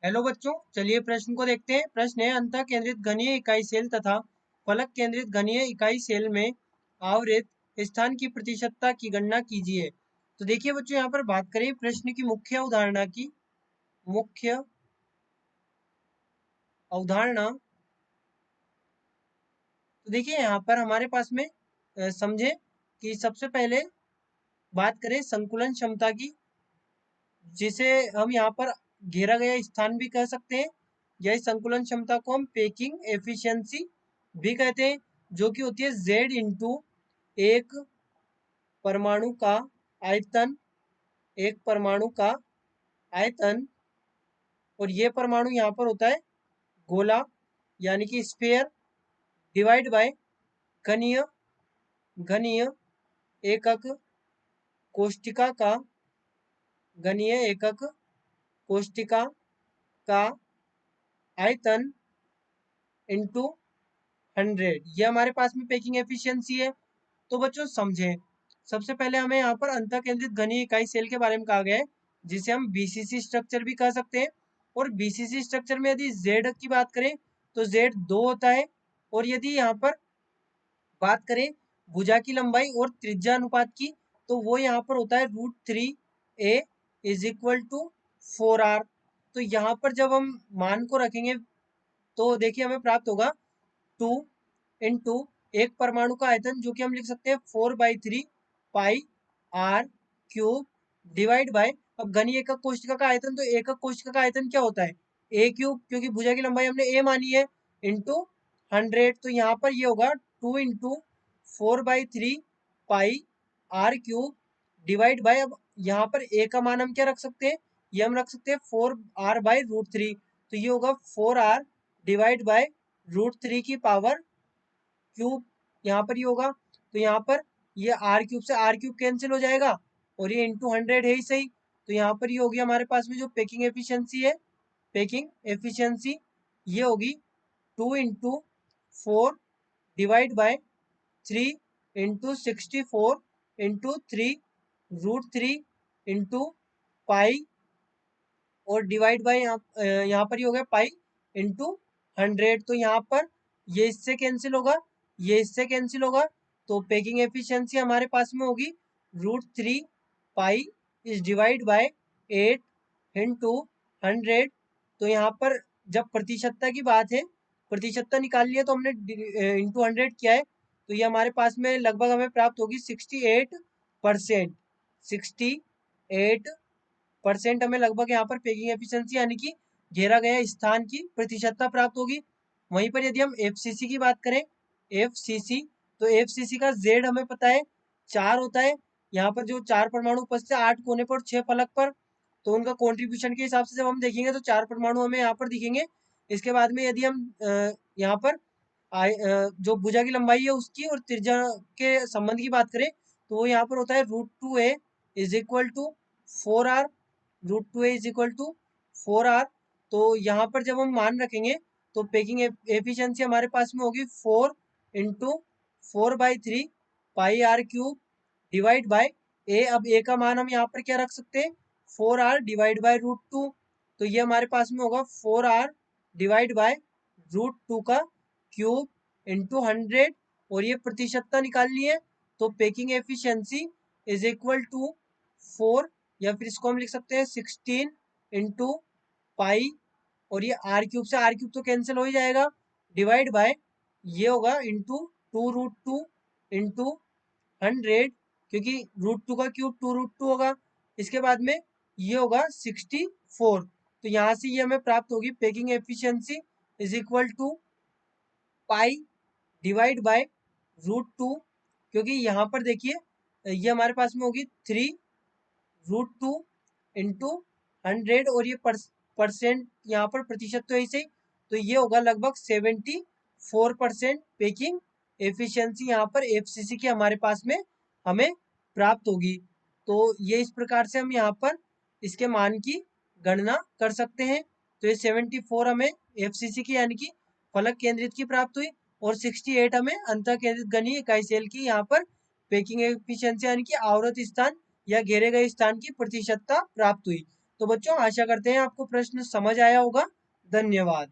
Hello बच्चों, चलिए प्रश्न को देखते हैं। प्रश्न है, अंतः केंद्रित घनीय इकाई सेल तथा फलक केंद्रित घनीय इकाई सेल में आवृत स्थान की प्रतिशतता की गणना कीजिए। तो देखिए बच्चों, यहाँ पर बात करें प्रश्न की मुख्य अवधारणा। तो देखिए यहाँ पर हमारे पास में समझे कि सबसे पहले बात करें संकुलन क्षमता की, जिसे हम यहाँ पर घेरा गया स्थान भी कह सकते हैं। यह संकुलन क्षमता को हम पैकिंग एफिशिएंसी भी कहते हैं, जो कि होती है Z इंटू एक परमाणु का आयतन, एक परमाणु का आयतन। और ये परमाणु यहाँ पर होता है गोला यानी कि स्फीयर, डिवाइड बाय घनीय घनीय एकक कोष्टिका का घनीय एकक कोष्टिका का आयतन इंटू 100। ये हमारे पास में पैकिंग एफिशिएंसी है। तो बच्चों समझें, सबसे पहले हमें यहाँ पर अंतः केंद्रित घनीय इकाई सेल के बारे में कहा गया है, जिसे हम बीसीसी स्ट्रक्चर भी कह सकते हैं। और बीसीसी स्ट्रक्चर में यदि जेड की बात करें तो जेड 2 होता है। और यदि यहाँ पर बात करें भुजा की लंबाई और त्रिज्या अनुपात की, तो वो यहाँ पर होता है √3a is equal to 4r। तो यहाँ पर जब हम मान को रखेंगे तो देखिए हमें प्राप्त होगा 2 इंटू एक परमाणु का आयतन, जो कि हम लिख सकते हैं 4/3 pi r cube, divide by, अब घनीय एकक कोशिका का आयतन, तो एकक कोशिका का आयतन क्या होता है ए क्यूब, क्योंकि भुजा की लंबाई हमने ए मानी है, इंटू 100। तो यहाँ पर ये होगा 2 into 4/3 pi r cube, divide by, अब यहाँ पर ए का मान हम क्या रख सकते हैं, ये हम रख सकते हैं 4r/√3। तो ये होगा 4r डिवाइड बाय √3 की पावर क्यूब, यहाँ पर ये होगा। तो यहाँ पर ये आर क्यूब से आर क्यूब कैंसिल हो जाएगा और ये इंटू 100 है ही सही। तो यहाँ पर ये होगी हमारे पास में जो पैकिंग एफिशिएंसी है, पैकिंग एफिशिएंसी ये होगी 2 into 4 divide by 3 into 64 into 3 into pi, और डिवाइड बाय यहाँ पर ये हो गया पाई इंटू 100। तो यहाँ पर ये इससे कैंसिल होगा, ये इससे कैंसिल होगा। तो पैकिंग एफिशिएंसी हमारे पास में होगी √3 pi is divide by 8 into 100। तो यहाँ पर जब प्रतिशतता की बात है, प्रतिशतता निकालनी है, तो हमने इंटू 100 किया है। तो ये हमारे पास में लगभग हमें प्राप्त होगी 68%। 68% हमें लगभग यहाँ पर पैकिंग एफिशिएंसी यानी कि घेरा गया स्थान की प्रतिशतता प्राप्त होगी। वहीं पर यदि हम एफसीसी की बात करें, एफसीसी, तो एफसीसी का जेड हमें पता है 4 होता है। यहाँ पर जो 4 परमाणु उपस्थित है 8 कोने पर और 6 फलक पर, तो उनका कॉन्ट्रीब्यूशन के हिसाब से जब हम देखेंगे तो 4 परमाणु हमें यहाँ पर दिखेंगे। इसके बाद में यदि हम यहाँ पर जो भुजा की लंबाई है उसकी और त्रिज्या के संबंध की बात करें, तो वो यहाँ पर होता है √2a is equal to 4r, √2a is equal to 4r। तो यहाँ पर जब हम मान रखेंगे तो पैकिंग एफिशिएंसी हमारे पास में होगी 4 into 4/3 pi r cube, divide by A. अब ए का मान हम यहाँ पर क्या रख सकते हैं, 4r डिवाइड बाय √2। तो ये हमारे पास में होगा 4r डिवाइड बाय √2 का क्यूब इंटू 100। और ये प्रतिशतता निकालनी है, तो packing efficiency is equal to 4, या फिर इसको हम लिख सकते हैं 16 इंटू पाई, और ये आर क्यूब से आर क्यूब तो कैंसिल हो ही जाएगा, डिवाइड बाय ये होगा इंटू 2√2 इंटू 100, क्योंकि √2 का क्यूब 2√2 होगा। इसके बाद में ये होगा 64। तो यहाँ से ये हमें प्राप्त होगी packing efficiency is equal to pi divide by √2, क्योंकि यहाँ पर देखिए ये हमारे पास में होगी 3√2 इंटू 100, और ये परसेंट यहाँ पर प्रतिशत तो ऐसे ही, तो ये होगा लगभग 74% पैकिंग एफिशिएंसी यहाँ पर एफसीसी की हमारे पास में हमें प्राप्त होगी। तो ये इस प्रकार से हम यहाँ पर इसके मान की गणना कर सकते हैं। तो ये 74 हमें एफसीसी की यानी कि फलक केंद्रित की प्राप्त हुई, और 68 हमें अंतः केंद्रित घनीय इकाई सेल की यहाँ पर पैकिंग एफिशिएंसी यानी कि आवृत स्थान या घेरे गए स्थान की प्रतिशतता प्राप्त हुई। तो बच्चों आशा करते हैं आपको प्रश्न समझ आया होगा। धन्यवाद।